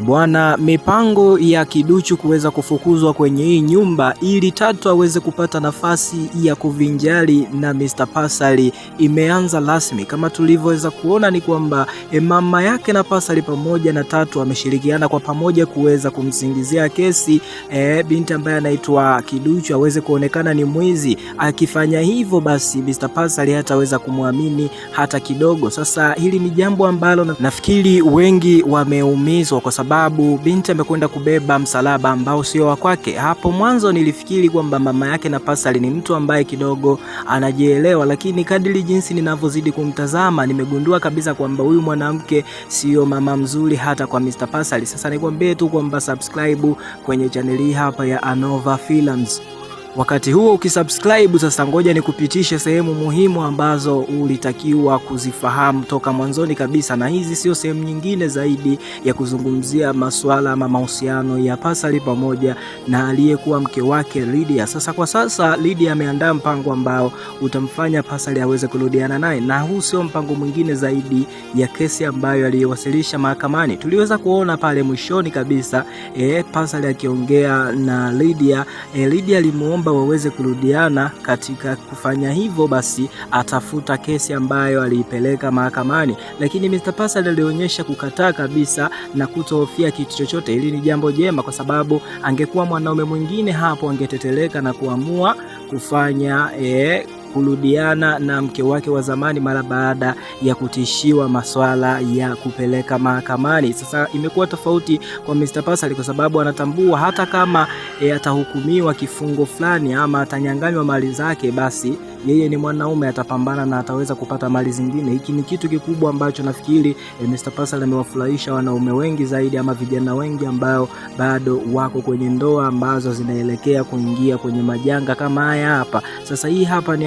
Bwana, mipango ya Kiduchu kuweza kufukuzwa kwenye hii nyumba ili Tatu aweze kupata nafasi ya kuvinjari na Mr. Pasali imeanza rasmi. Kama tulivyoweza kuona ni kwamba mama yake na Pasali pamoja na Tatu wameshirikiana kwa pamoja kuweza kumsingizia kesi binti ambaye anaitwa Kiduchu aweze kuonekana ni mwizi. Akifanya hivyo basi Mr. Pasali hataweza kumwamini hata kidogo. Sasa hili ni jambo ambalo nafikiri wengi wameumizwa kwa sababu binti amekwenda kubeba msalaba ambao sio wa kwake. Hapo mwanzo nilifikiri kwamba mama yake na Pasali ni mtu ambaye kidogo anajielewa, lakini kadiri jinsi ninavyozidi kumtazama nimegundua kabisa kwamba huyu mwanamke sio mama mzuri hata kwa Mr. Pasali. Sasa nikwambie tu kwamba subscribe kwenye channel hii hapa ya Anova Films. Wakati huo ukisubscribe, sasa ngoja nikupitishe sehemu muhimu ambazo ulitakiwa kuzifahamu toka mwanzoni kabisa, na hizi sio sehemu nyingine zaidi ya kuzungumzia masuala ama mahusiano ya Pasali pamoja na aliyekuwa mke wake Lydia. Sasa kwa sasa Lydia ameandaa mpango ambao utamfanya Pasali aweze kurudiana naye, na huu sio mpango mwingine zaidi ya kesi ambayo aliyowasilisha mahakamani. Tuliweza kuona pale mwishoni kabisa Pasali akiongea na Lydia. Lydia alimuomba waweze kurudiana. Katika kufanya hivyo basi atafuta kesi ambayo aliipeleka mahakamani, lakini Mr. Pasali alionyesha kukataa kabisa na kutohofia kitu chochote. Hili ni jambo jema kwa sababu angekuwa mwanaume mwingine hapo angeteteleka na kuamua kufanya kurudiana na mke wake wa zamani mara baada ya kutishiwa masuala ya kupeleka mahakamani. Sasa imekuwa tofauti kwa Mr. Pasali kwa sababu anatambua hata kama atahukumiwa kifungo fulani ama atanyang'anywa mali zake, basi yeye ni mwanaume, atapambana na ataweza kupata mali zingine. Hiki ni kitu kikubwa ambacho nafikiri Mr. Pasali amewafurahisha wanaume wengi zaidi ama vijana wengi ambao bado wako kwenye ndoa ambazo zinaelekea kuingia kwenye majanga kama haya hapa. Sasa hii hapa ni